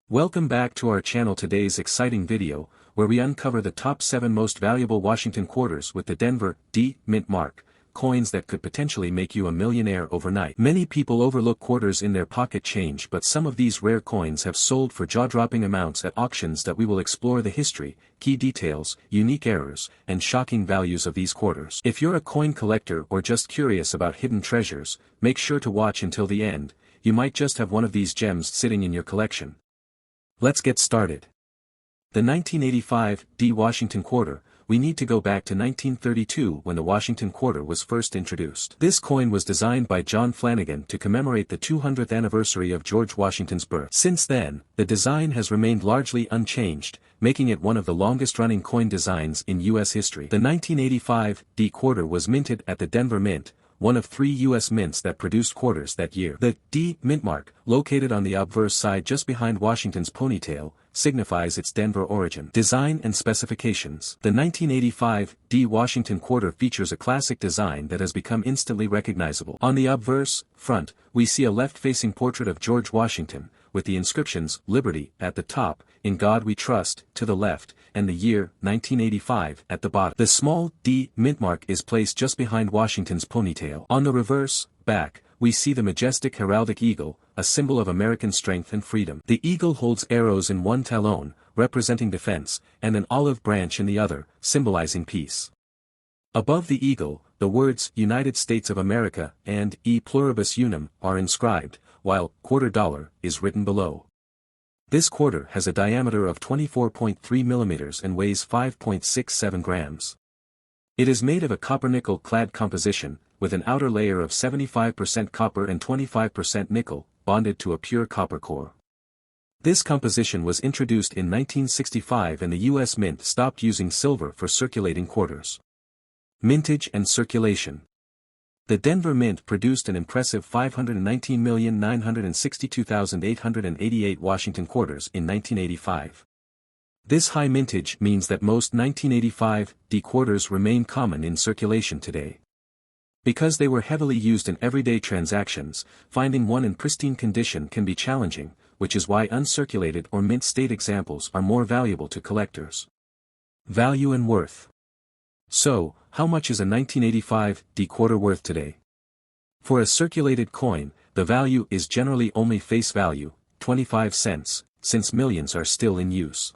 Welcome back to our channel. Today's exciting video, where we uncover the top 7 most valuable Washington quarters with the Denver D Mint mark, coins that could potentially make you a millionaire overnight. Many people overlook quarters in their pocket change, but some of these rare coins have sold for jaw-dropping amounts at auctions that we will explore the history, key details, unique errors, and shocking values of these quarters. If you're a coin collector or just curious about hidden treasures, make sure to watch until the end. You might just have one of these gems sitting in your collection. Let's get started. The 1985 D Washington quarter. We need to go back to 1932 when the Washington quarter was first introduced. This coin was designed by John Flanagan to commemorate the 200th anniversary of George Washington's birth. Since then, the design has remained largely unchanged, making it one of the longest-running coin designs in U.S. history. The 1985 D quarter was minted at the Denver Mint, one of 3 U.S. mints that produced quarters that year. The D mint mark, located on the obverse side just behind Washington's ponytail, signifies its Denver origin. Design and specifications. The 1985 D Washington quarter features a classic design that has become instantly recognizable. On the obverse front, we see a left-facing portrait of George Washington, with the inscriptions, Liberty, at the top, In God We Trust, to the left, and the year, 1985, at the bottom. The small D mint mark is placed just behind Washington's ponytail. On the reverse, back, we see the majestic heraldic eagle, a symbol of American strength and freedom. The eagle holds arrows in one talon, representing defense, and an olive branch in the other, symbolizing peace. Above the eagle, the words United States of America and E pluribus unum are inscribed, while quarter dollar is written below. This quarter has a diameter of 24.3 millimeters and weighs 5.67 grams. It is made of a copper-nickel clad composition, with an outer layer of 75% copper and 25% nickel, bonded to a pure copper core. This composition was introduced in 1965 and the U.S. Mint stopped using silver for circulating quarters. Mintage and circulation. The Denver Mint produced an impressive 519,962,888 Washington quarters in 1985. This high mintage means that most 1985 D quarters remain common in circulation today. Because they were heavily used in everyday transactions, finding one in pristine condition can be challenging, which is why uncirculated or mint state examples are more valuable to collectors. Value and worth. So, how much is a 1985 D quarter worth today? For a circulated coin, the value is generally only face value, 25 cents, since millions are still in use.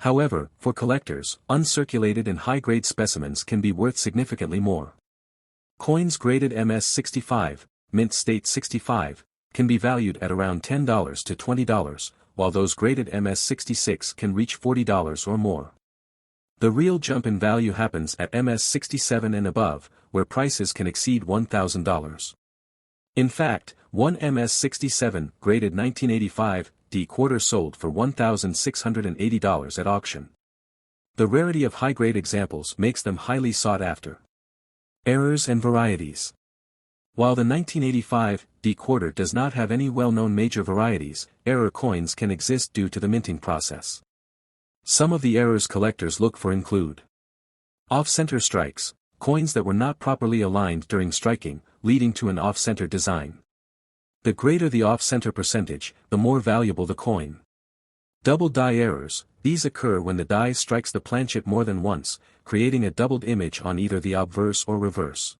However, for collectors, uncirculated and high-grade specimens can be worth significantly more. Coins graded MS-65, Mint State 65, can be valued at around $10 to $20, while those graded MS-66 can reach $40 or more. The real jump in value happens at MS-67 and above, where prices can exceed $1,000. In fact, one MS-67 graded 1985 D quarter sold for $1,680 at auction. The rarity of high-grade examples makes them highly sought after. Errors and varieties. While the 1985 D quarter does not have any well-known major varieties, error coins can exist due to the minting process. Some of the errors collectors look for include off-center strikes, coins that were not properly aligned during striking, leading to an off-center design. The greater the off-center percentage, the more valuable the coin. Double die errors. These occur when the die strikes the planchet more than once, creating a doubled image on either the obverse or reverse.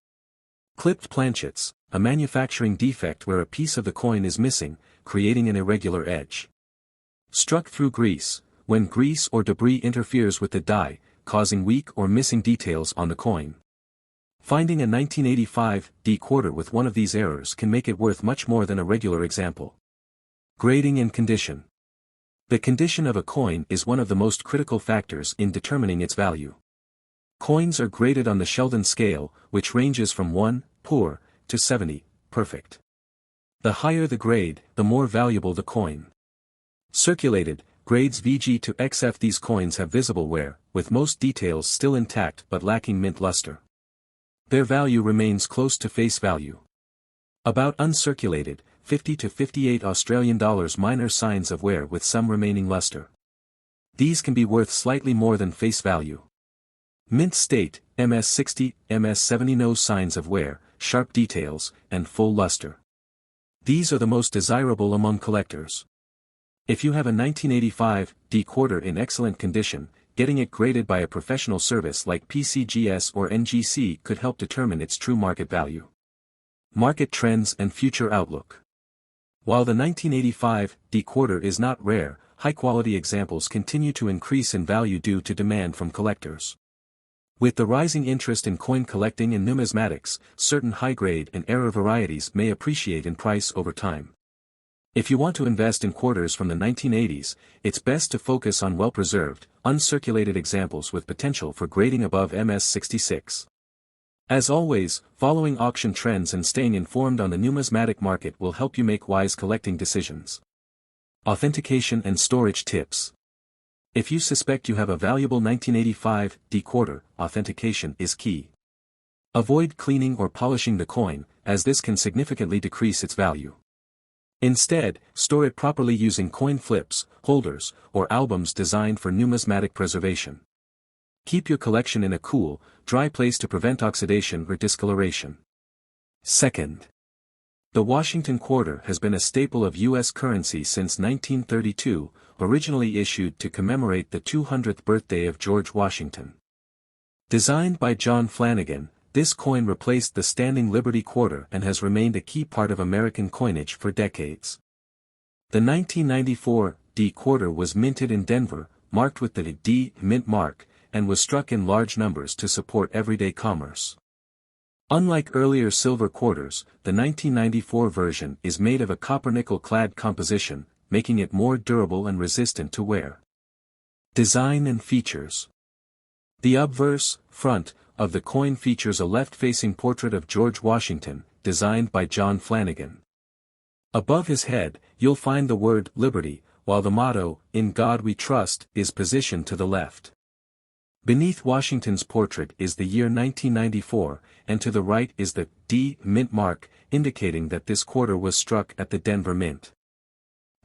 Clipped planchets, a manufacturing defect where a piece of the coin is missing, creating an irregular edge. Struck through grease, when grease or debris interferes with the die, causing weak or missing details on the coin. Finding a 1985 D quarter with one of these errors can make it worth much more than a regular example. Grading and condition. The condition of a coin is one of the most critical factors in determining its value. Coins are graded on the Sheldon scale, which ranges from 1, poor, to 70, perfect. The higher the grade, the more valuable the coin. Circulated, grades VG to XF. These coins have visible wear, with most details still intact but lacking mint luster. Their value remains close to face value. About uncirculated, 50 to 58 Australian dollars. Minor signs of wear with some remaining luster. These can be worth slightly more than face value. Mint state, MS-60, MS-70. No signs of wear, sharp details, and full luster. These are the most desirable among collectors. If you have a 1985 D quarter in excellent condition, getting it graded by a professional service like PCGS or NGC could help determine its true market value. Market trends and future outlook. While the 1985 D quarter is not rare, high-quality examples continue to increase in value due to demand from collectors. With the rising interest in coin collecting and numismatics, certain high-grade and error varieties may appreciate in price over time. If you want to invest in quarters from the 1980s, it's best to focus on well-preserved, uncirculated examples with potential for grading above MS66. As always, following auction trends and staying informed on the numismatic market will help you make wise collecting decisions. Authentication and storage tips. If you suspect you have a valuable 1985 D quarter, authentication is key. Avoid cleaning or polishing the coin, as this can significantly decrease its value. Instead, store it properly using coin flips, holders, or albums designed for numismatic preservation. Keep your collection in a cool, dry place to prevent oxidation or discoloration. Second, the Washington quarter has been a staple of U.S. currency since 1932, originally issued to commemorate the 200th birthday of George Washington. Designed by John Flanagan, this coin replaced the standing Liberty quarter and has remained a key part of American coinage for decades. The 1994 D quarter was minted in Denver, marked with the D mint mark, and was struck in large numbers to support everyday commerce. Unlike earlier silver quarters, the 1994 version is made of a copper-nickel clad composition, making it more durable and resistant to wear. Design and features. The obverse, front, of the coin features a left-facing portrait of George Washington, designed by John Flanagan. Above his head, you'll find the word Liberty, while the motto, "In God We Trust," is positioned to the left. Beneath Washington's portrait is the year 1994, and to the right is the D mint mark, indicating that this quarter was struck at the Denver Mint.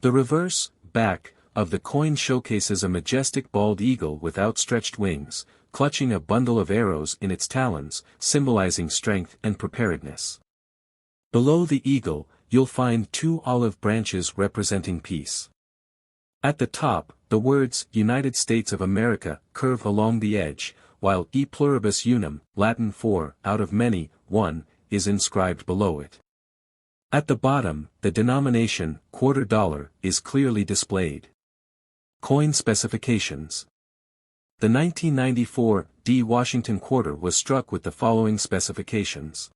The reverse, back, of the coin showcases a majestic bald eagle with outstretched wings, clutching a bundle of arrows in its talons, symbolizing strength and preparedness. Below the eagle, you'll find two olive branches representing peace. At the top, the words United States of America curve along the edge, while E pluribus unum, Latin for out of many, one, is inscribed below it. At the bottom, the denomination, quarter dollar, is clearly displayed. Coin specifications. The 1994 D Washington quarter was struck with the following specifications.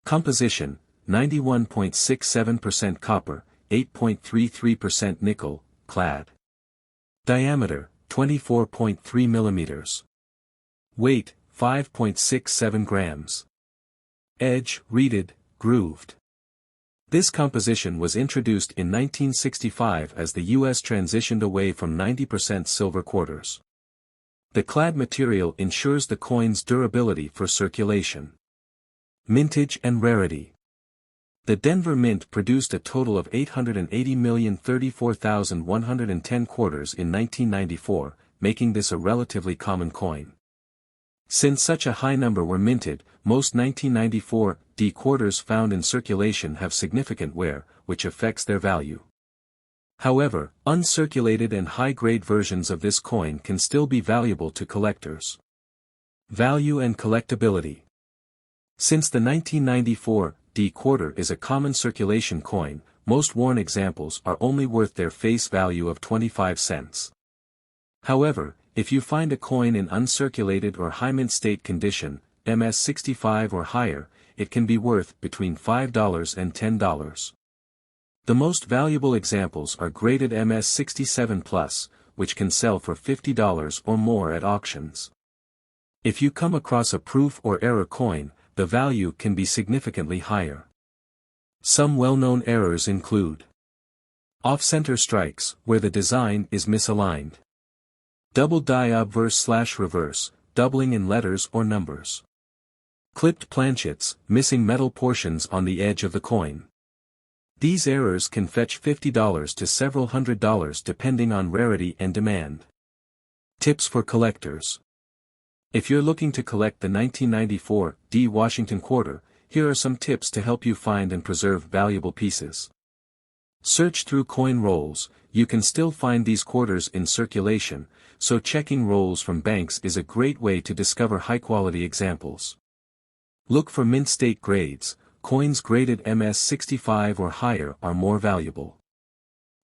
Composition, 91.67% copper, 8.33% nickel, clad. Diameter, 24.3 millimeters. Weight, 5.67 grams. Edge, reeded, grooved. This composition was introduced in 1965 as the U.S. transitioned away from 90% silver quarters. The clad material ensures the coin's durability for circulation. Mintage and rarity. The Denver Mint produced a total of 880,034,110 quarters in 1994, making this a relatively common coin. Since such a high number were minted, most 1994 D quarters found in circulation have significant wear, which affects their value. However, uncirculated and high-grade versions of this coin can still be valuable to collectors. Value and collectability. Since the 1994 D quarter is a common circulation coin, most worn examples are only worth their face value of 25 cents. However, if you find a coin in uncirculated or high mint state condition, MS65 or higher, it can be worth between $5 and $10. The most valuable examples are graded MS67+, which can sell for $50 or more at auctions. If you come across a proof or error coin, the value can be significantly higher. Some well-known errors include off-center strikes, where the design is misaligned. Double die obverse/reverse, doubling in letters or numbers. Clipped planchets, missing metal portions on the edge of the coin. These errors can fetch $50 to several $100s depending on rarity and demand. Tips for collectors. If you're looking to collect the 1994 D Washington quarter, here are some tips to help you find and preserve valuable pieces. Search through coin rolls, you can still find these quarters in circulation, so checking rolls from banks is a great way to discover high-quality examples. Look for mint state grades. Coins graded MS65 or higher are more valuable.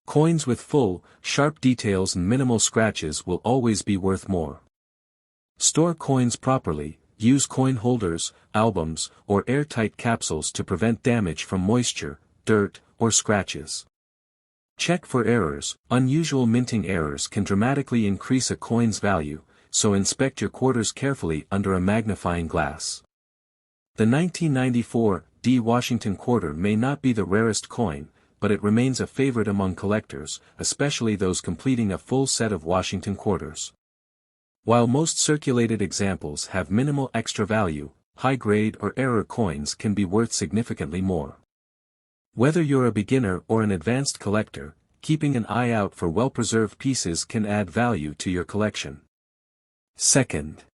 Coins with full, sharp details and minimal scratches will always be worth more. Store coins properly. Use coin holders, albums, or airtight capsules to prevent damage from moisture, dirt, or scratches. Check for errors. Unusual minting errors can dramatically increase a coin's value, so inspect your quarters carefully under a magnifying glass. The 1994 D Washington quarter may not be the rarest coin, but it remains a favorite among collectors, especially those completing a full set of Washington quarters. While most circulated examples have minimal extra value, high-grade or error coins can be worth significantly more. Whether you're a beginner or an advanced collector, keeping an eye out for well-preserved pieces can add value to your collection. Second,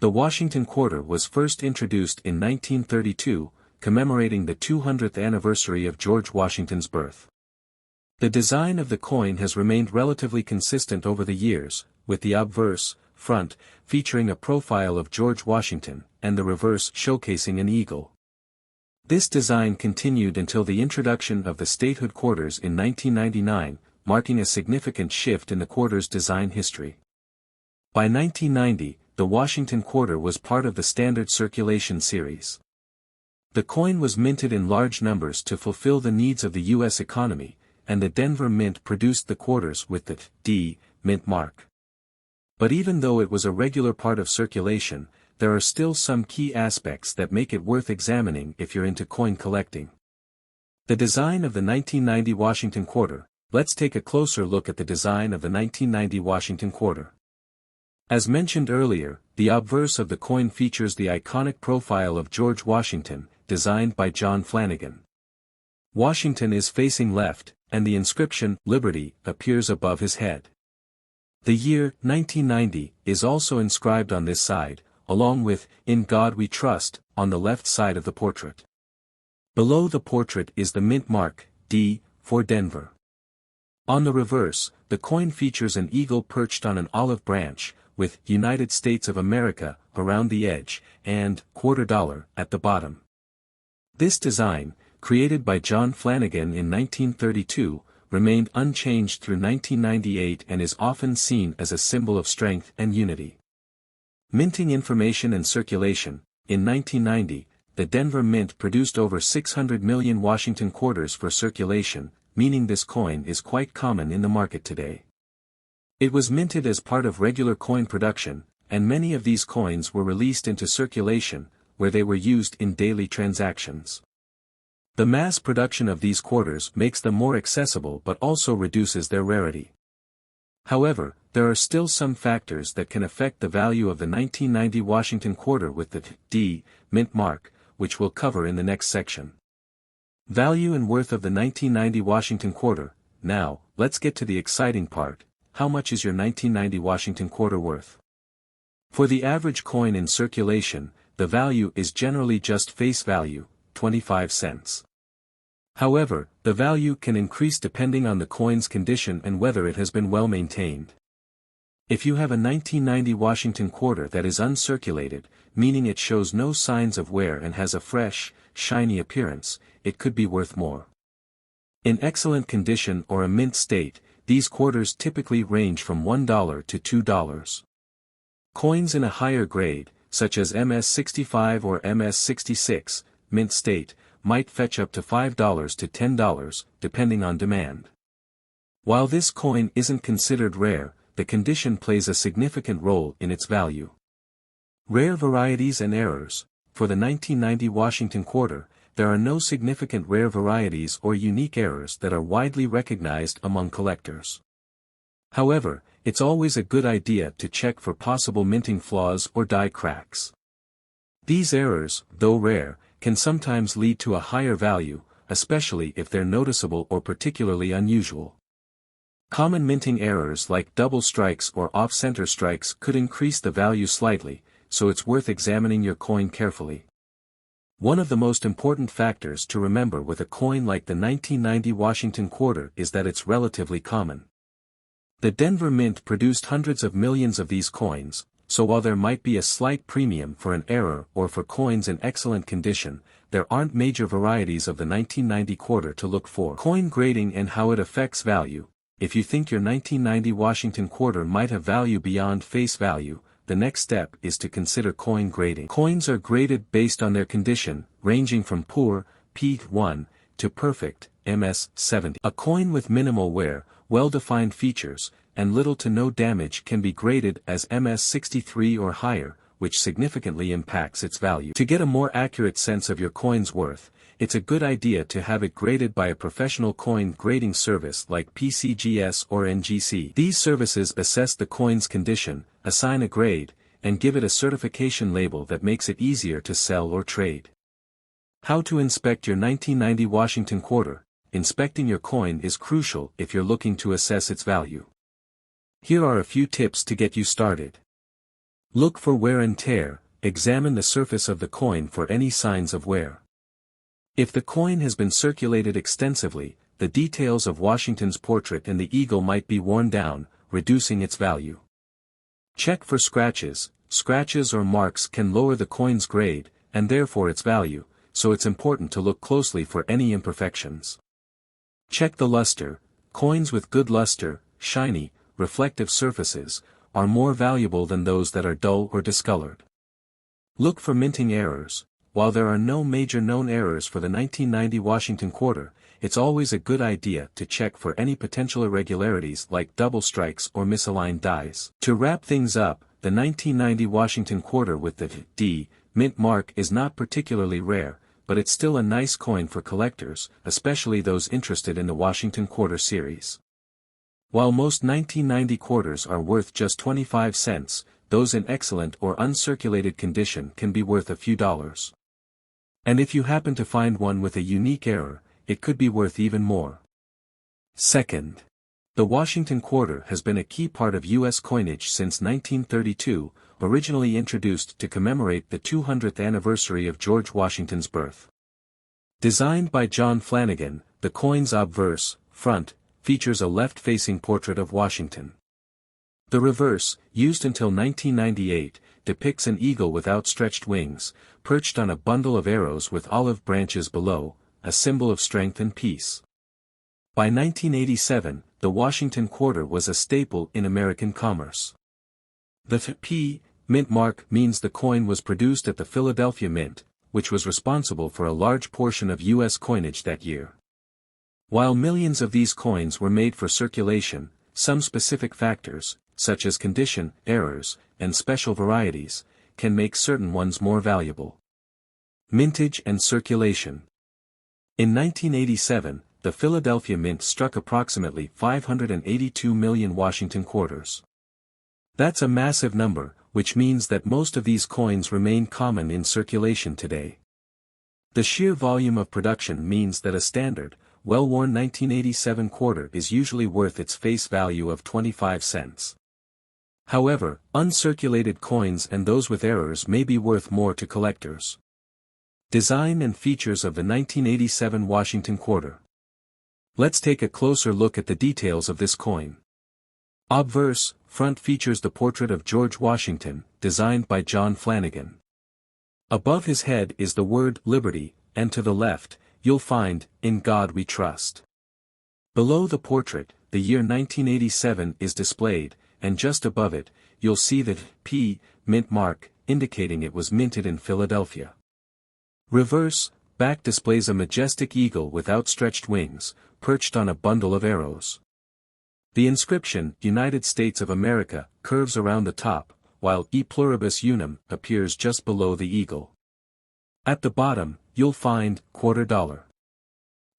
the Washington quarter was first introduced in 1932, commemorating the 200th anniversary of George Washington's birth. The design of the coin has remained relatively consistent over the years, with the obverse, front, featuring a profile of George Washington, and the reverse showcasing an eagle. This design continued until the introduction of the statehood quarters in 1999, marking a significant shift in the quarter's design history. By 1990, the Washington quarter was part of the standard circulation series. The coin was minted in large numbers to fulfill the needs of the U.S. economy, and the Denver Mint produced the quarters with the D Mint mark. But even though it was a regular part of circulation, there are still some key aspects that make it worth examining if you're into coin collecting. The design of the 1990 Washington quarter. Let's take a closer look at the design of the 1990 Washington quarter. As mentioned earlier, the obverse of the coin features the iconic profile of George Washington, designed by John Flanagan. Washington is facing left, and the inscription, Liberty, appears above his head. The year, 1990, is also inscribed on this side, along with, In God We Trust, on the left side of the portrait. Below the portrait is the mint mark, D, for Denver. On the reverse, the coin features an eagle perched on an olive branch, with United States of America around the edge, and $quarter at the bottom. This design, created by John Flanagan in 1932, remained unchanged through 1998 and is often seen as a symbol of strength and unity. Minting information and circulation. In 1990, the Denver Mint produced over 600 million Washington quarters for circulation, meaning this coin is quite common in the market today. It was minted as part of regular coin production, and many of these coins were released into circulation, where they were used in daily transactions. The mass production of these quarters makes them more accessible but also reduces their rarity. However, there are still some factors that can affect the value of the 1990 Washington quarter with the D Mint mark, which we'll cover in the next section. Value and worth of the 1990 Washington quarter. Now, let's get to the exciting part. How much is your 1990 Washington quarter worth? For the average coin in circulation, the value is generally just face value, 25 cents. However, the value can increase depending on the coin's condition and whether it has been well maintained. If you have a 1990 Washington quarter that is uncirculated, meaning it shows no signs of wear and has a fresh, shiny appearance, it could be worth more. In excellent condition or a mint state, these quarters typically range from $1 to $2. Coins in a higher grade, such as MS65 or MS66, mint state, might fetch up to $5 to $10, depending on demand. While this coin isn't considered rare, the condition plays a significant role in its value. Rare varieties and errors. For the 1990 Washington quarter, there are no significant rare varieties or unique errors that are widely recognized among collectors. However, it's always a good idea to check for possible minting flaws or die cracks. These errors, though rare, can sometimes lead to a higher value, especially if they're noticeable or particularly unusual. Common minting errors like double strikes or off-center strikes could increase the value slightly, so it's worth examining your coin carefully. One of the most important factors to remember with a coin like the 1990 Washington quarter is that it's relatively common. The Denver Mint produced hundreds of millions of these coins, so while there might be a slight premium for an error or for coins in excellent condition, there aren't major varieties of the 1990 quarter to look for. Coin grading and how it affects value. If you think your 1990 Washington quarter might have value beyond face value, the next step is to consider coin grading. Coins are graded based on their condition, ranging from poor, P1, to perfect, MS70. A coin with minimal wear, well-defined features, and little to no damage can be graded as MS63 or higher, which significantly impacts its value. To get a more accurate sense of your coin's worth, it's a good idea to have it graded by a professional coin grading service like PCGS or NGC. These services assess the coin's condition, assign a grade, and give it a certification label that makes it easier to sell or trade. How to inspect your 1990 Washington quarter. Inspecting your coin is crucial if you're looking to assess its value. Here are a few tips to get you started. Look for wear and tear. Examine the surface of the coin for any signs of wear. If the coin has been circulated extensively, the details of Washington's portrait and the eagle might be worn down, reducing its value. Check for scratches. Scratches or marks can lower the coin's grade, and therefore its value, so it's important to look closely for any imperfections. Check the luster. Coins with good luster, shiny, reflective surfaces, are more valuable than those that are dull or discolored. Look for minting errors. While there are no major known errors for the 1990 Washington quarter, it's always a good idea to check for any potential irregularities like double strikes or misaligned dies. To wrap things up, the 1990 Washington quarter with the D mint mark is not particularly rare, but it's still a nice coin for collectors, especially those interested in the Washington quarter series. While most 1990 quarters are worth just 25 cents, those in excellent or uncirculated condition can be worth a few dollars. And if you happen to find one with a unique error, it could be worth even more. Second, the Washington quarter has been a key part of U.S. coinage since 1932, originally introduced to commemorate the 200th anniversary of George Washington's birth. Designed by John Flanagan, the coin's obverse, front, features a left-facing portrait of Washington. The reverse, used until 1998, depicts an eagle with outstretched wings, perched on a bundle of arrows with olive branches below, a symbol of strength and peace. By 1987, the Washington quarter was a staple in American commerce. The P mint mark means the coin was produced at the Philadelphia Mint, which was responsible for a large portion of U.S. coinage that year. While millions of these coins were made for circulation, some specific factors, such as condition, errors, and special varieties, can make certain ones more valuable. Mintage and circulation. In 1987, the Philadelphia Mint struck approximately 582 million Washington quarters. That's a massive number, which means that most of these coins remain common in circulation today. The sheer volume of production means that a standard, well-worn 1987 quarter is usually worth its face value of 25 cents. However, uncirculated coins and those with errors may be worth more to collectors. Design and features of the 1987 Washington quarter. Let's take a closer look at the details of this coin. Obverse, front features the portrait of George Washington, designed by John Flanagan. Above his head is the word Liberty, and to the left, you'll find, In God We Trust. Below the portrait, the year 1987 is displayed, and just above it, you'll see the P mint mark, indicating it was minted in Philadelphia. Reverse, back displays a majestic eagle with outstretched wings, perched on a bundle of arrows. The inscription, United States of America, curves around the top, while E pluribus unum appears just below the eagle. At the bottom, you'll find $quarter.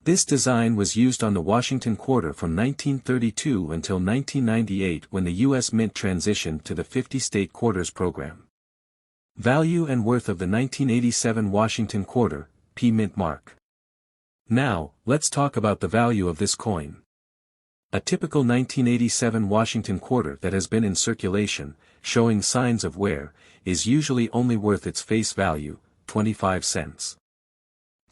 This design was used on the Washington quarter from 1932 until 1998 when the U.S. Mint transitioned to the 50-state quarters program. Value and worth of the 1987 Washington quarter, P mint mark. Now, let's talk about the value of this coin. A typical 1987 Washington quarter that has been in circulation, showing signs of wear, is usually only worth its face value, 25 cents.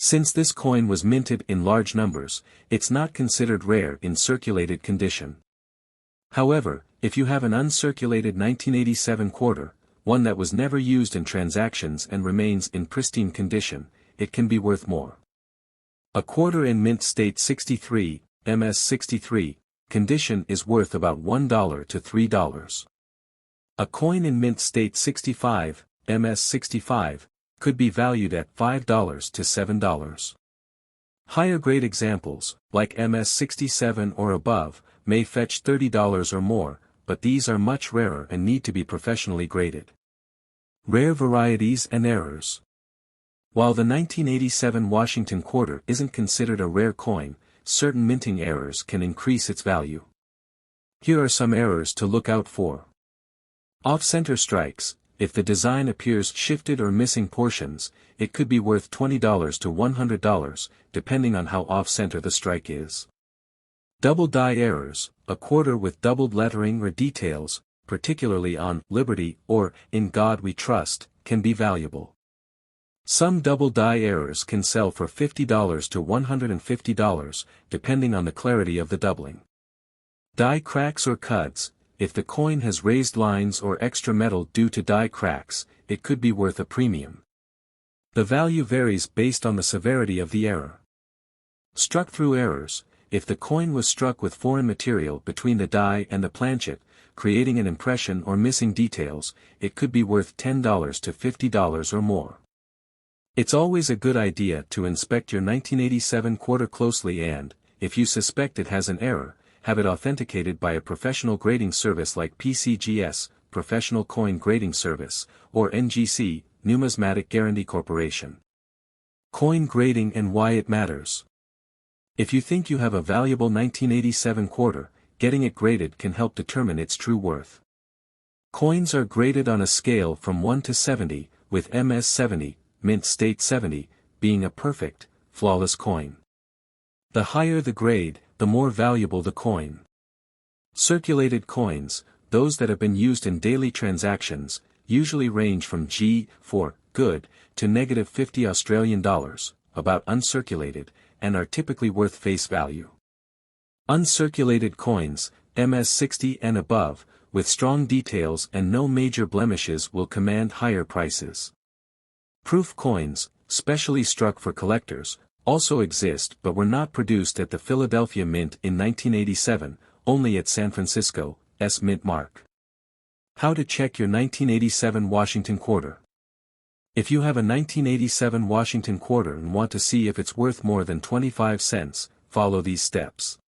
Since this coin was minted in large numbers, it's not considered rare in circulated condition. However, if you have an uncirculated 1987 quarter, one that was never used in transactions and remains in pristine condition, it can be worth more. A quarter in mint state 63, MS 63, condition is worth about $1 to $3. A coin in mint state 65, MS 65, could be valued at $5 to $7. Higher grade examples, like MS 67 or above, may fetch $30 or more, but these are much rarer and need to be professionally graded. Rare varieties and errors. While the 1987 Washington quarter isn't considered a rare coin, certain minting errors can increase its value. Here are some errors to look out for. Off-center strikes. If the design appears shifted or missing portions, it could be worth $20 to $100, depending on how off-center the strike is. Double die errors. A quarter with doubled lettering or details, particularly on Liberty or In God We Trust, can be valuable. Some double die errors can sell for $50 to $150, depending on the clarity of the doubling. Die cracks or cuts. If the coin has raised lines or extra metal due to die cracks, it could be worth a premium. The value varies based on the severity of the error. Struck-through errors. If the coin was struck with foreign material between the die and the planchet, creating an impression or missing details, it could be worth $10 to $50 or more. It's always a good idea to inspect your 1987 quarter closely and, if you suspect it has an error, have it authenticated by a professional grading service like PCGS, Professional Coin Grading Service, or NGC, Numismatic Guarantee Corporation. Coin grading and why it matters. If you think you have a valuable 1987 quarter, getting it graded can help determine its true worth. Coins are graded on a scale from 1 to 70, with MS 70, mint state 70, being a perfect, flawless coin. The higher the grade, the more valuable the coin. Circulated coins, those that have been used in daily transactions, usually range from G, for good, to -50 Australian dollars, about uncirculated, and are typically worth face value. Uncirculated coins, MS 60 and above, with strong details and no major blemishes will command higher prices. Proof coins, specially struck for collectors, also exist but were not produced at the Philadelphia Mint in 1987, only at San Francisco, Mint Mark. How to check your 1987 Washington quarter. If you have a 1987 Washington quarter and want to see if it's worth more than 25 cents, follow these steps.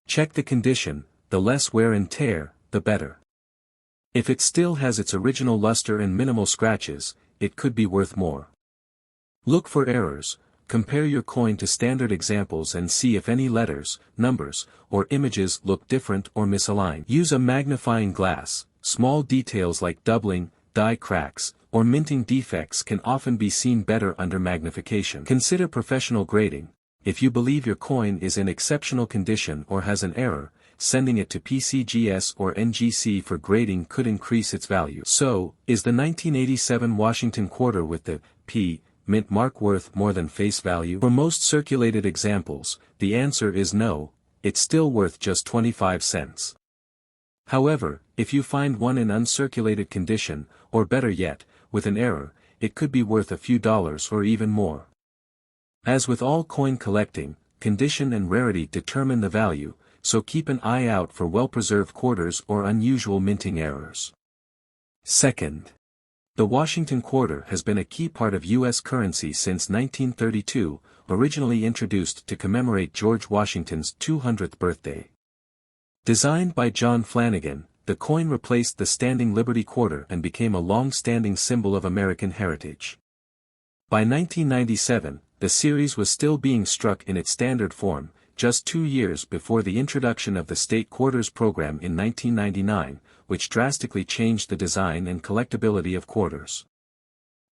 Check the condition. The less wear and tear, the better. If it still has its original luster and minimal scratches, it could be worth more. Look for errors. Compare your coin to standard examples and see if any letters, numbers, or images look different or misaligned. Use a magnifying glass. Small details like doubling, die cracks, or minting defects can often be seen better under magnification. Consider professional grading. If you believe your coin is in exceptional condition or has an error, sending it to PCGS or NGC for grading could increase its value. So, is the 1987 Washington quarter with the P. Mint mark worth more than face value? For most circulated examples, the answer is no, it's still worth just 25 cents. However, if you find one in uncirculated condition, or better yet, with an error, it could be worth a few dollars or even more. As with all coin collecting, condition and rarity determine the value, so keep an eye out for well-preserved quarters or unusual minting errors. Second, the Washington quarter has been a key part of U.S. currency since 1932, originally introduced to commemorate George Washington's 200th birthday. Designed by John Flanagan, the coin replaced the standing Liberty quarter and became a long-standing symbol of American heritage. By 1997, the series was still being struck in its standard form, just 2 years before the introduction of the State Quarters program in 1999, which drastically changed the design and collectability of quarters.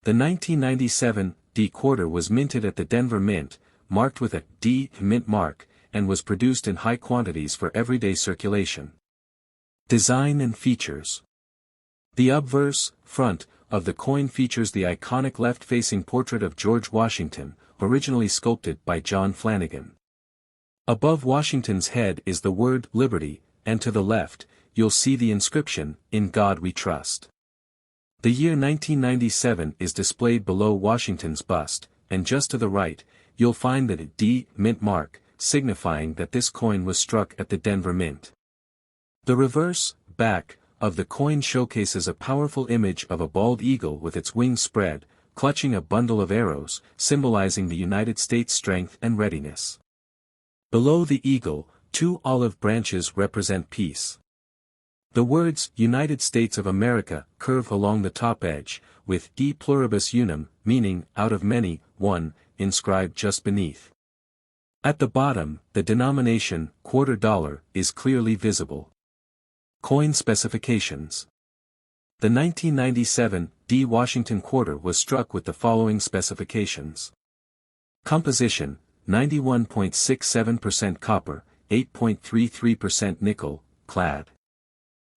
The 1997 D quarter was minted at the Denver Mint, marked with a D Mint mark, and was produced in high quantities for everyday circulation. Design and features. The obverse, front, of the coin features the iconic left-facing portrait of George Washington, originally sculpted by John Flanagan. Above Washington's head is the word Liberty, and to the left, you'll see the inscription, In God We Trust. The year 1997 is displayed below Washington's bust, and just to the right, you'll find the D Mint mark, signifying that this coin was struck at the Denver Mint. The reverse, back, of the coin showcases a powerful image of a bald eagle with its wings spread, clutching a bundle of arrows, symbolizing the United States' strength and readiness. Below the eagle, 2 olive branches represent peace. The words United States of America curve along the top edge, with E pluribus unum, meaning out of many, one, inscribed just beneath. At the bottom, the denomination, $quarter, is clearly visible. Coin specifications. The 1997 D Washington quarter was struck with the following specifications. Composition, 91.67% copper, 8.33% nickel, clad.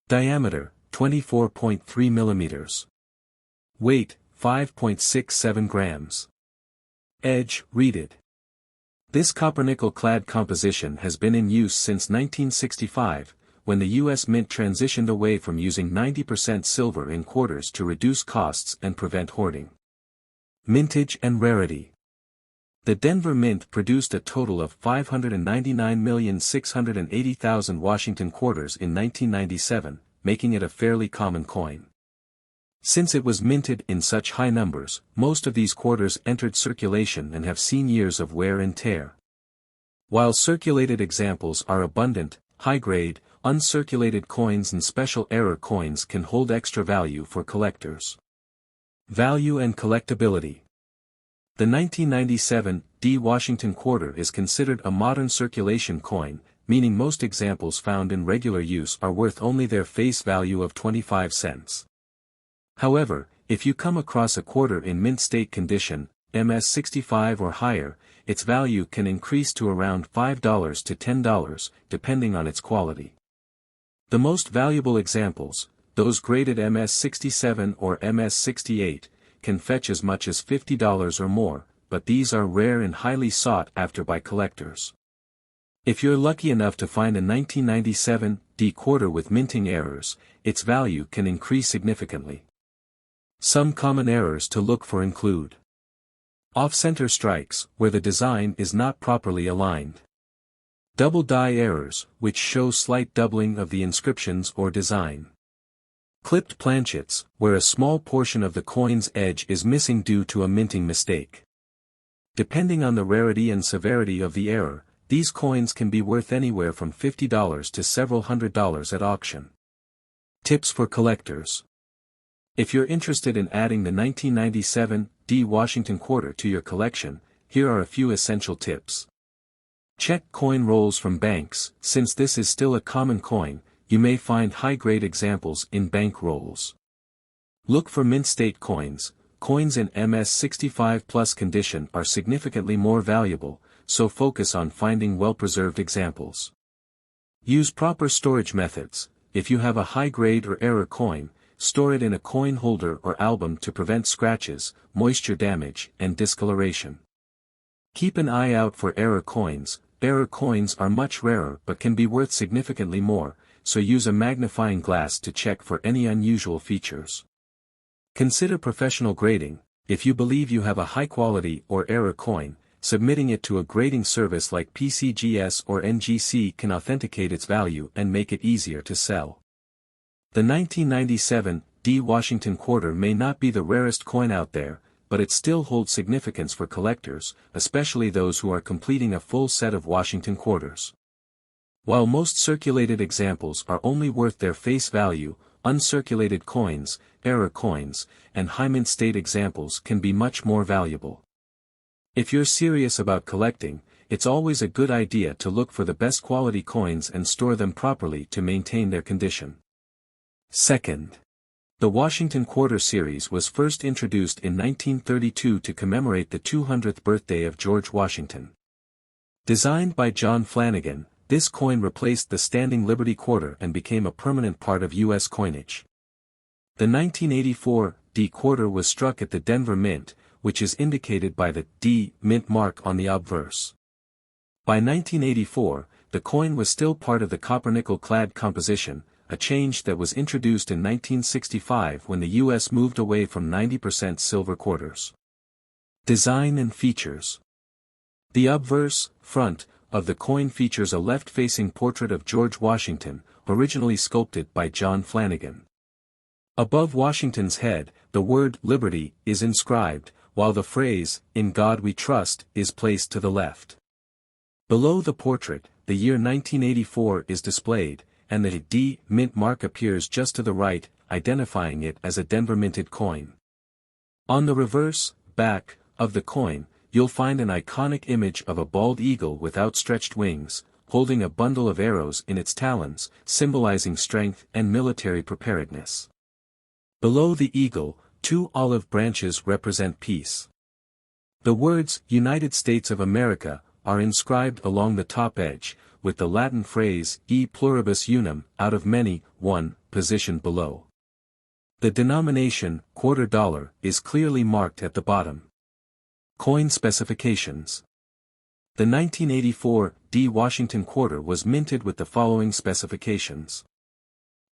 Diameter, 24.3 mm. Weight, 5.67 grams. Edge, reeded. This copper-nickel clad composition has been in use since 1965, when the U.S. Mint transitioned away from using 90% silver in quarters to reduce costs and prevent hoarding. Mintage and rarity. The Denver Mint produced a total of 599,680,000 Washington quarters in 1997, making it a fairly common coin. Since it was minted in such high numbers, most of these quarters entered circulation and have seen years of wear and tear. While circulated examples are abundant, high-grade, uncirculated coins and special error coins can hold extra value for collectors. Value and collectability. The 1997 D Washington quarter is considered a modern circulation coin, meaning most examples found in regular use are worth only their face value of 25 cents. However, if you come across a quarter in mint state condition, MS-65 or higher, its value can increase to around $5 to $10, depending on its quality. The most valuable examples, those graded MS-67 or MS-68, can fetch as much as $50 or more, but these are rare and highly sought after by collectors. If you're lucky enough to find a 1997 D quarter with minting errors, its value can increase significantly. Some common errors to look for include off-center strikes, where the design is not properly aligned. Double die errors, which show slight doubling of the inscriptions or design. Clipped planchets, where a small portion of the coin's edge is missing due to a minting mistake. Depending on the rarity and severity of the error, these coins can be worth anywhere from $50 to several $100s at auction. Tips for collectors. If you're interested in adding the 1997 D Washington quarter to your collection, here are a few essential tips. Check coin rolls from banks. Since this is still a common coin, you may find high-grade examples in bank rolls. Look for mint state coins. Coins in MS-65 plus condition are significantly more valuable, so focus on finding well-preserved examples. Use proper storage methods. If you have a high-grade or error coin, store it in a coin holder or album to prevent scratches, moisture damage, and discoloration. Keep an eye out for error coins. Error coins are much rarer but can be worth significantly more, so use a magnifying glass to check for any unusual features. Consider professional grading. If you believe you have a high-quality or error coin, submitting it to a grading service like PCGS or NGC can authenticate its value and make it easier to sell. The 1997 D Washington quarter may not be the rarest coin out there, but it still holds significance for collectors, especially those who are completing a full set of Washington quarters. While most circulated examples are only worth their face value, uncirculated coins, error coins, and high mint state examples can be much more valuable. If you're serious about collecting, it's always a good idea to look for the best quality coins and store them properly to maintain their condition. Second, the Washington Quarter series was first introduced in 1932 to commemorate the 200th birthday of George Washington. Designed by John Flanagan, this coin replaced the standing Liberty quarter and became a permanent part of U.S. coinage. The 1984 D quarter was struck at the Denver Mint, which is indicated by the D mint mark on the obverse. By 1984, the coin was still part of the copper-nickel clad composition, a change that was introduced in 1965 when the U.S. moved away from 90% silver quarters. Design and features. The obverse, front, of the coin features a left-facing portrait of George Washington, originally sculpted by John Flanagan. Above Washington's head, the word Liberty is inscribed, while the phrase, In God We Trust, is placed to the left. Below the portrait, the year 1984 is displayed, and the D mint mark appears just to the right, identifying it as a Denver minted coin. On the reverse, back, of the coin, you'll find an iconic image of a bald eagle with outstretched wings, holding a bundle of arrows in its talons, symbolizing strength and military preparedness. Below the eagle, two olive branches represent peace. The words, United States of America, are inscribed along the top edge, with the Latin phrase, E pluribus unum, out of many, one, positioned below. The denomination, quarter dollar, is clearly marked at the bottom. Coin specifications. The 1984 D Washington quarter was minted with the following specifications.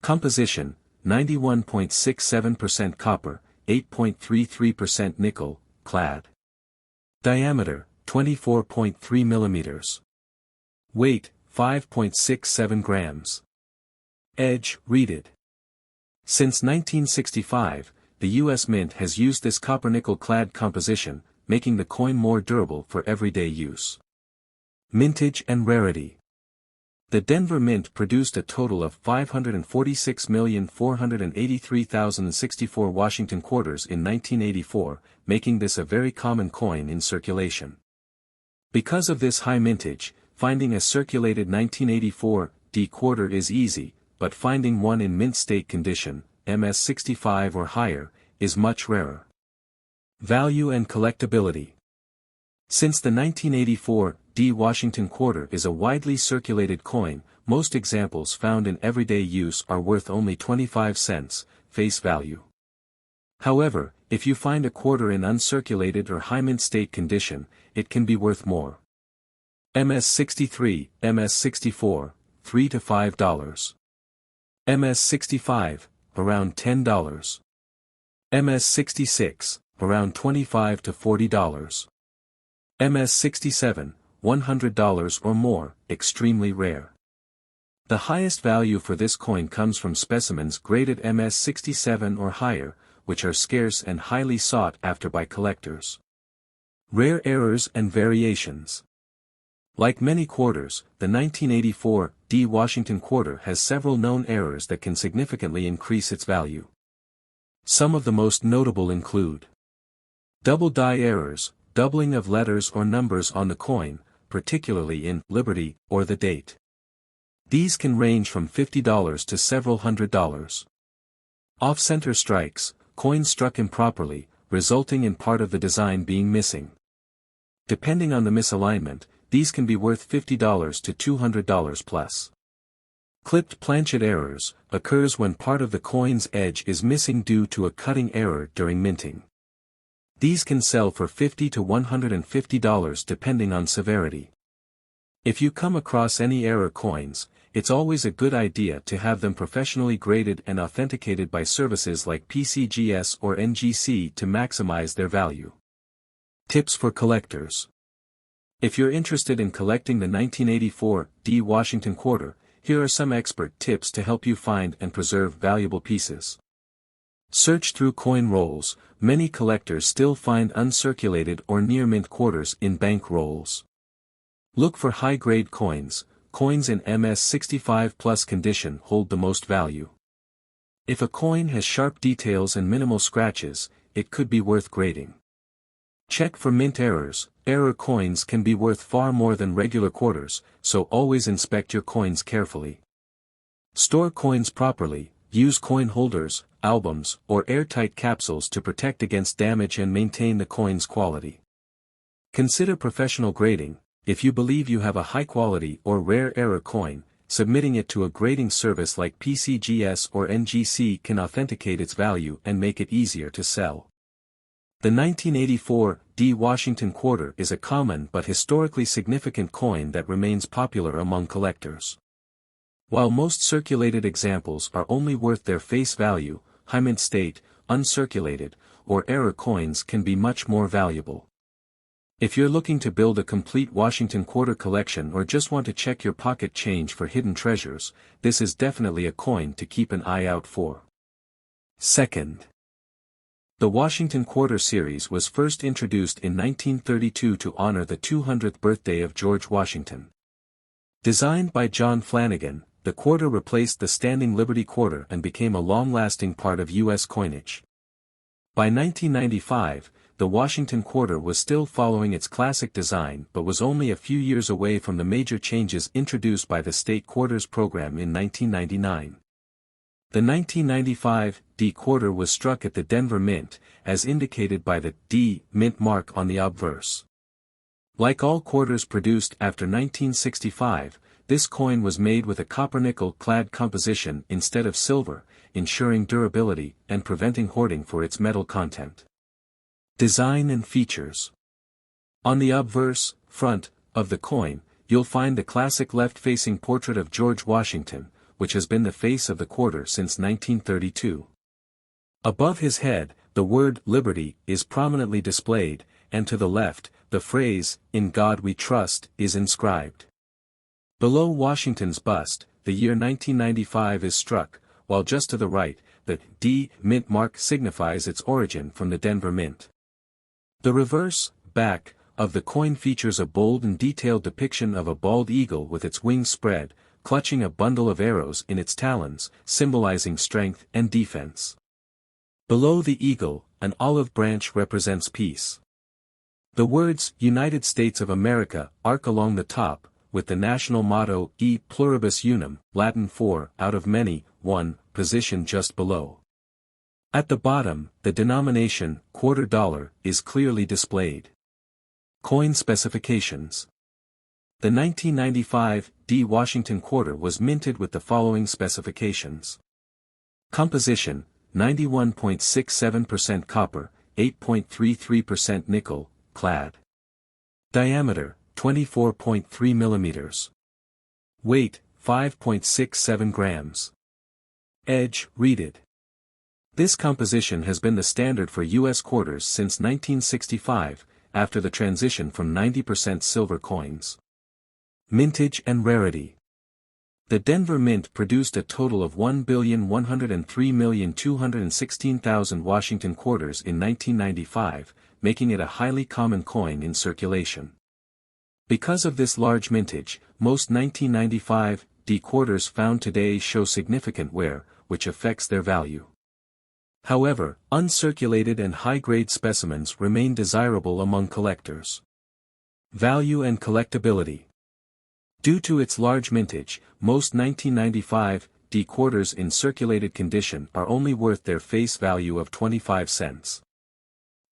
Composition, 91.67% copper, 8.33% nickel, clad. Diameter, 24.3 millimeters. Weight, 5.67 grams. Edge, reeded. Since 1965, the U.S. Mint has used this copper-nickel clad composition, making the coin more durable for everyday use. Mintage and rarity. The Denver Mint produced a total of 546,483,064 Washington quarters in 1984, making this a very common coin in circulation. Because of this high mintage, finding a circulated 1984 D quarter is easy, but finding one in mint state condition, MS65 or higher, is much rarer. Value and collectability. Since the 1984 D Washington quarter is a widely circulated coin, most examples found in everyday use are worth only 25 cents, face value. However, if you find a quarter in uncirculated or high mint state condition, it can be worth more. MS63, MS64, $3 to $5. MS65, around $10. MS66, around $25 to $40. MS67, $100 or more, extremely rare. The highest value for this coin comes from specimens graded MS67 or higher, which are scarce and highly sought after by collectors. Rare errors and variations. Like many quarters, the 1984 D Washington quarter has several known errors that can significantly increase its value. Some of the most notable include double die errors, doubling of letters or numbers on the coin, particularly in Liberty or the date. These can range from $50 to several $100s. Off-center strikes, coins struck improperly, resulting in part of the design being missing. Depending on the misalignment, these can be worth $50 to $200 plus. Clipped planchet errors, occurs when part of the coin's edge is missing due to a cutting error during minting. These can sell for $50 to $150 depending on severity. If you come across any error coins, it's always a good idea to have them professionally graded and authenticated by services like PCGS or NGC to maximize their value. Tips for collectors. If you're interested in collecting the 1984 D Washington quarter, here are some expert tips to help you find and preserve valuable pieces. Search through coin rolls. Many collectors still find uncirculated or near-mint quarters in bank rolls. Look for high-grade coins. Coins in MS65 plus condition hold the most value. If a coin has sharp details and minimal scratches, it could be worth grading. Check for mint errors. Error coins can be worth far more than regular quarters, so always inspect your coins carefully. Store coins properly. Use coin holders, albums, or airtight capsules to protect against damage and maintain the coin's quality. Consider professional grading. If you believe you have a high-quality or rare error coin, submitting it to a grading service like PCGS or NGC can authenticate its value and make it easier to sell. The 1984 D Washington quarter is a common but historically significant coin that remains popular among collectors. While most circulated examples are only worth their face value, high mint state, uncirculated, or error coins can be much more valuable. If you're looking to build a complete Washington quarter collection or just want to check your pocket change for hidden treasures, this is definitely a coin to keep an eye out for. Second, the Washington Quarter series was first introduced in 1932 to honor the 200th birthday of George Washington. Designed by John Flanagan, the quarter replaced the standing Liberty quarter and became a long-lasting part of U.S. coinage. By 1995, the Washington quarter was still following its classic design but was only a few years away from the major changes introduced by the state quarters program in 1999. The 1995 D quarter was struck at the Denver Mint, as indicated by the D mint mark on the obverse. Like all quarters produced after 1965, this coin was made with a copper-nickel clad composition instead of silver, ensuring durability and preventing hoarding for its metal content. Design and features. On the obverse, front, of the coin, you'll find the classic left-facing portrait of George Washington, which has been the face of the quarter since 1932. Above his head, the word Liberty is prominently displayed, and to the left, the phrase, "In God We Trust," is inscribed. Below Washington's bust, the year 1995 is struck, while just to the right, the D mint mark signifies its origin from the Denver Mint. The reverse, back, of the coin features a bold and detailed depiction of a bald eagle with its wings spread, clutching a bundle of arrows in its talons, symbolizing strength and defense. Below the eagle, an olive branch represents peace. The words United States of America arc along the top, with the national motto E pluribus unum, Latin for out of many, one, positioned just below. At the bottom, the denomination, quarter dollar, is clearly displayed. Coin specifications. The 1995 D Washington quarter was minted with the following specifications. Composition, 91.67% copper, 8.33% nickel, clad. Diameter, 24.3 millimeters. Weight, 5.67 grams. Edge, reeded. This composition has been the standard for U.S. quarters since 1965, after the transition from 90% silver coins. Mintage and rarity. The Denver Mint produced a total of 1,103,216,000 Washington quarters in 1995, making it a highly common coin in circulation. Because of this large mintage, most 1995 D quarters found today show significant wear, which affects their value. However, uncirculated and high-grade specimens remain desirable among collectors. Value and collectability. Due to its large mintage, most 1995 D quarters in circulated condition are only worth their face value of 25 cents.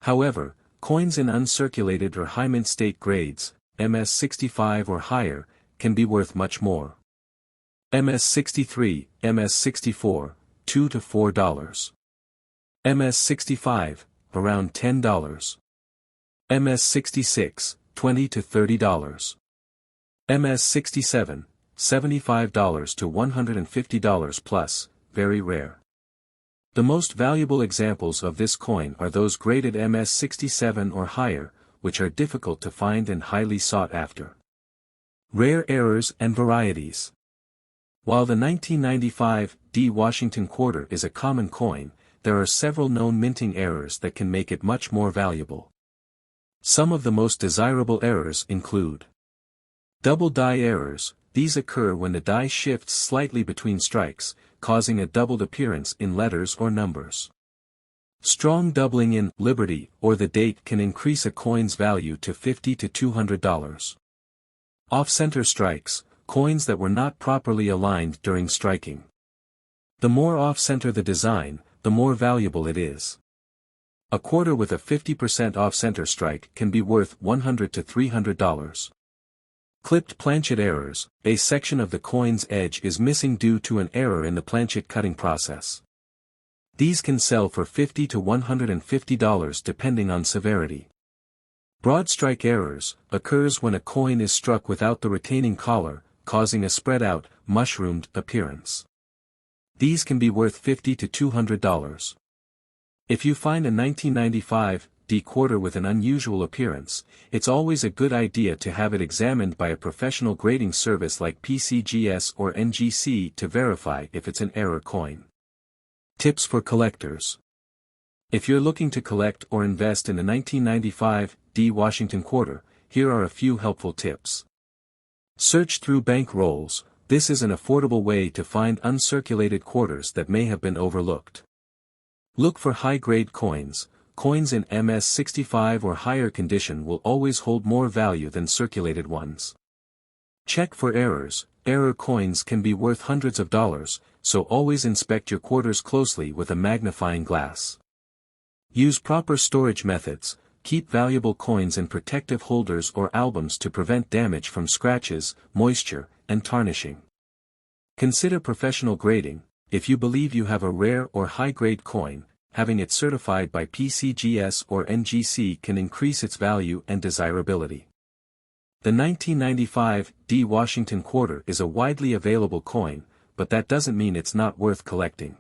However, coins in uncirculated or high mint state grades, MS65 or higher, can be worth much more. MS63, MS64, $2 to $4. MS65, around $10. MS66, $20 to $30. MS67, $75 to $150 plus, very rare. The most valuable examples of this coin are those graded MS67 or higher, which are difficult to find and highly sought after. Rare errors and varieties. While the 1995 D Washington quarter is a common coin, there are several known minting errors that can make it much more valuable. Some of the most desirable errors include double die errors. These occur when the die shifts slightly between strikes, causing a doubled appearance in letters or numbers. Strong doubling in Liberty or the date can increase a coin's value to $50 to $200. Off-center strikes, coins that were not properly aligned during striking. The more off-center the design, the more valuable it is. A quarter with a 50% off-center strike can be worth $100 to $300. Clipped planchet errors. A section of the coin's edge is missing due to an error in the planchet cutting process. These can sell for $50 to $150 depending on severity. Broad strike errors occurs when a coin is struck without the retaining collar, causing a spread-out, mushroomed appearance. These can be worth $50 to $200. If you find a 1995 D quarter with an unusual appearance, it's always a good idea to have it examined by a professional grading service like PCGS or NGC to verify if it's an error coin. Tips for collectors. If you're looking to collect or invest in a 1995 D Washington quarter, here are a few helpful tips. Search through bank rolls. This is an affordable way to find uncirculated quarters that may have been overlooked. Look for high-grade coins. Coins in MS-65 or higher condition will always hold more value than circulated ones. Check for errors. Error coins can be worth hundreds of dollars, so always inspect your quarters closely with a magnifying glass. Use proper storage methods. Keep valuable coins in protective holders or albums to prevent damage from scratches, moisture, and tarnishing. Consider professional grading. If you believe you have a rare or high-grade coin, having it certified by PCGS or NGC can increase its value and desirability. The 1995 D Washington quarter is a widely available coin, but that doesn't mean it's not worth collecting.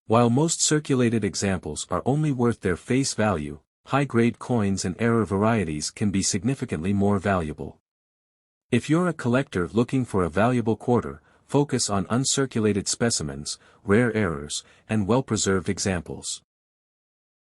While most circulated examples are only worth their face value, high-grade coins and error varieties can be significantly more valuable. If you're a collector looking for a valuable quarter, focus on uncirculated specimens, rare errors, and well-preserved examples.